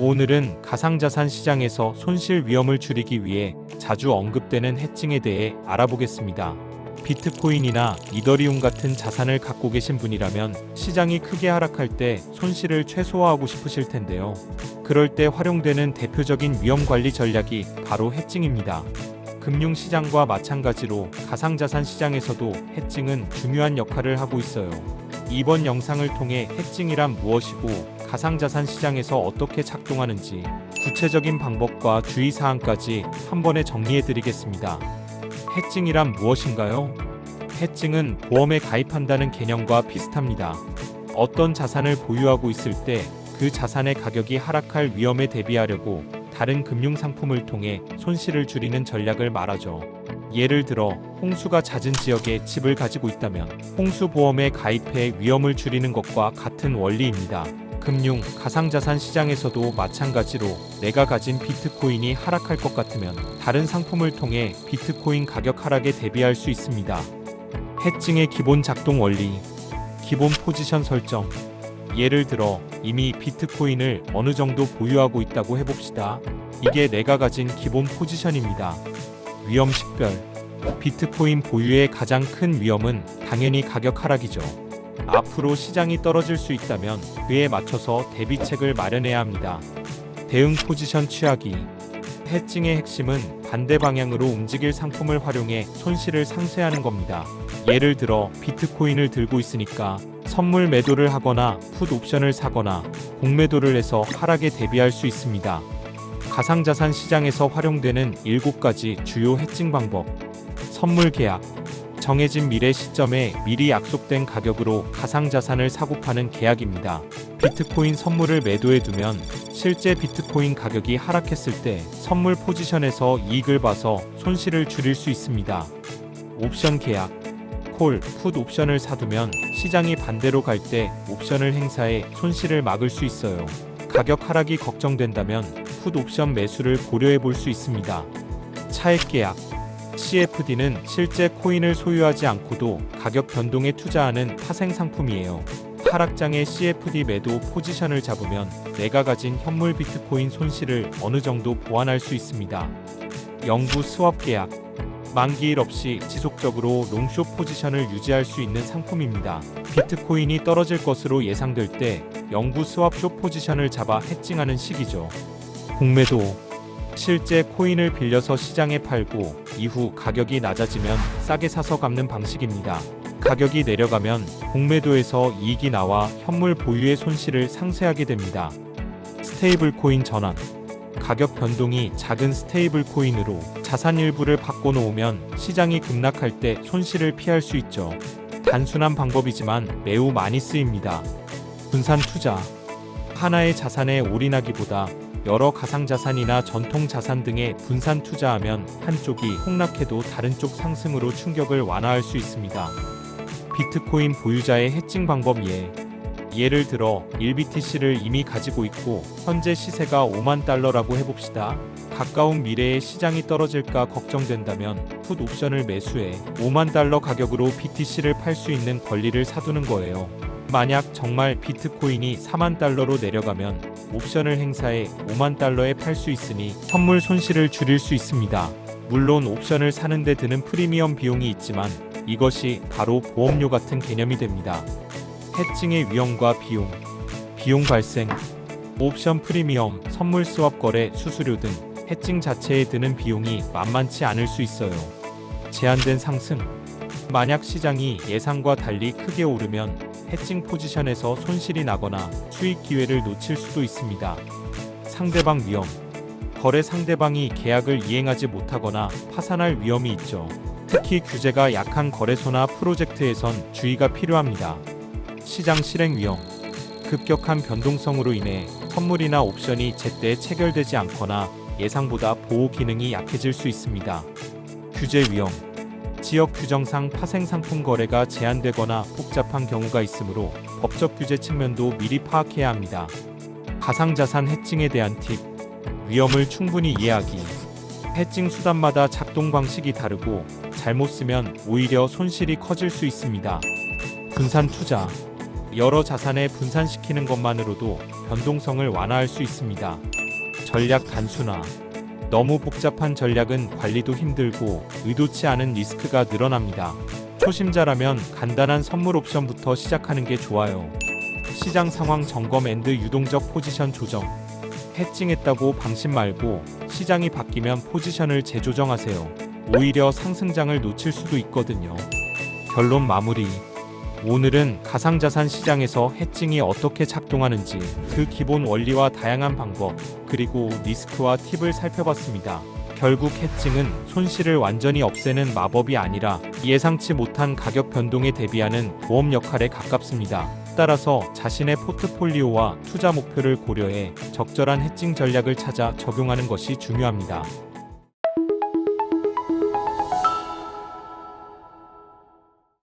오늘은 가상자산 시장에서 손실 위험을 줄이기 위해 자주 언급되는 해칭에 대해 알아보겠습니다. 비트코인이나 이더리움 같은 자산을 갖고 계신 분이라면 시장이 크게 하락할 때 손실을 최소화하고 싶으실 텐데요. 그럴 때 활용되는 대표적인 위험 관리 전략이 바로 해칭입니다. 금융시장과 마찬가지로 가상자산 시장에서도 해칭은 중요한 역할을 하고 있어요. 이번 영상을 통해 해칭이란 무엇이고 가상자산 시장에서 어떻게 작동하는지 구체적인 방법과 주의사항까지 한 번에 정리해드리겠습니다. 해칭이란 무엇인가요? 해칭은 보험에 가입한다는 개념과 비슷합니다. 어떤 자산을 보유하고 있을 때 그 자산의 가격이 하락할 위험에 대비하려고 다른 금융상품을 통해 손실을 줄이는 전략을 말하죠. 예를 들어 홍수가 잦은 지역에 집을 가지고 있다면 홍수보험에 가입해 위험을 줄이는 것과 같은 원리입니다. 금융, 가상자산 시장에서도 마찬가지로 내가 가진 비트코인이 하락할 것 같으면 다른 상품을 통해 비트코인 가격 하락에 대비할 수 있습니다. 해칭의 기본 작동 원리, 기본 포지션 설정. 예를 들어 이미 비트코인을 어느 정도 보유하고 있다고 해봅시다. 이게 내가 가진 기본 포지션입니다. 위험 식별. 비트코인 보유의 가장 큰 위험은 당연히 가격 하락이죠. 앞으로 시장이 떨어질 수 있다면 그에 맞춰서 대비책을 마련해야 합니다. 대응 포지션 취하기. 해칭의 핵심은 반대 방향으로 움직일 상품을 활용해 손실을 상쇄하는 겁니다. 예를 들어 비트코인을 들고 있으니까 선물 매도를 하거나 풋 옵션을 사거나 공매도를 해서 하락에 대비할 수 있습니다. 가상자산 시장에서 활용되는 7가지 주요 해칭 방법. 선물 계약. 정해진 미래 시점에 미리 약속된 가격으로 가상자산을 사고 파는 계약입니다. 비트코인 선물을 매도해 두면 실제 비트코인 가격이 하락했을 때 선물 포지션에서 이익을 봐서 손실을 줄일 수 있습니다. 옵션 계약. 콜, 풋 옵션을 사두면 시장이 반대로 갈 때 옵션을 행사해 손실을 막을 수 있어요. 가격 하락이 걱정된다면 풋 옵션 매수를 고려해 볼 수 있습니다. 차액 계약. CFD는 실제 코인을 소유하지 않고도 가격 변동에 투자하는 파생 상품이에요. 하락장의 CFD 매도 포지션을 잡으면 내가 가진 현물 비트코인 손실을 어느 정도 보완할 수 있습니다. 영구 스왑 계약. 만기일 없이 지속적으로 롱숏 포지션을 유지할 수 있는 상품입니다. 비트코인이 떨어질 것으로 예상될 때 영구 스왑 숏 포지션을 잡아 해칭하는 시기죠. 공매도. 실제 코인을 빌려서 시장에 팔고 이후 가격이 낮아지면 싸게 사서 갚는 방식입니다. 가격이 내려가면 공매도에서 이익이 나와 현물 보유의 손실을 상쇄하게 됩니다. 스테이블 코인 전환. 가격 변동이 작은 스테이블 코인으로 자산 일부를 바꿔놓으면 시장이 급락할 때 손실을 피할 수 있죠. 단순한 방법이지만 매우 많이 쓰입니다. 분산 투자. 하나의 자산에 올인하기보다 여러 가상자산이나 전통자산 등에 분산 투자하면 한쪽이 폭락해도 다른 쪽 상승으로 충격을 완화할 수 있습니다. 비트코인 보유자의 해칭 방법 예를 들어 1BTC를 이미 가지고 있고 현재 시세가 5만 달러라고 해봅시다. 가까운 미래에 시장이 떨어질까 걱정된다면 풋 옵션을 매수해 5만 달러 가격으로 BTC를 팔 수 있는 권리를 사두는 거예요. 만약 정말 비트코인이 4만 달러로 내려가면 옵션을 행사해 5만 달러에 팔 수 있으니 선물 손실을 줄일 수 있습니다. 물론 옵션을 사는 데 드는 프리미엄 비용이 있지만 이것이 바로 보험료 같은 개념이 됩니다. 해칭의 위험과 비용. 비용 발생. 옵션 프리미엄, 선물 스왑 거래, 수수료 등 해칭 자체에 드는 비용이 만만치 않을 수 있어요. 제한된 상승. 만약 시장이 예상과 달리 크게 오르면 해칭 포지션에서 손실이 나거나 수익 기회를 놓칠 수도 있습니다. 상대방 위험. 거래 상대방이 계약을 이행하지 못하거나 파산할 위험이 있죠. 특히 규제가 약한 거래소나 프로젝트에선 주의가 필요합니다. 시장 실행 위험. 급격한 변동성으로 인해 선물이나 옵션이 제때 체결되지 않거나 예상보다 보호 기능이 약해질 수 있습니다. 규제 위험. 지역 규정상 파생 상품 거래가 제한되거나 복잡한 경우가 있으므로 법적 규제 측면도 미리 파악해야 합니다. 가상자산 해칭에 대한 팁. 위험을 충분히 이해하기. 해칭 수단마다 작동 방식이 다르고 잘못 쓰면 오히려 손실이 커질 수 있습니다. 분산 투자. 여러 자산에 분산시키는 것만으로도 변동성을 완화할 수 있습니다. 전략 단순화. 너무 복잡한 전략은 관리도 힘들고 의도치 않은 리스크가 늘어납니다. 초심자라면 간단한 선물 옵션부터 시작하는 게 좋아요. 시장 상황 점검 앤드 유동적 포지션 조정. 해칭했다고 방심 말고 시장이 바뀌면 포지션을 재조정하세요. 오히려 상승장을 놓칠 수도 있거든요. 결론 마무리. 오늘은 가상자산 시장에서 해칭이 어떻게 작동하는지, 그 기본 원리와 다양한 방법, 그리고 리스크와 팁을 살펴봤습니다. 결국 해칭은 손실을 완전히 없애는 마법이 아니라 예상치 못한 가격 변동에 대비하는 보험 역할에 가깝습니다. 따라서 자신의 포트폴리오와 투자 목표를 고려해 적절한 해칭 전략을 찾아 적용하는 것이 중요합니다.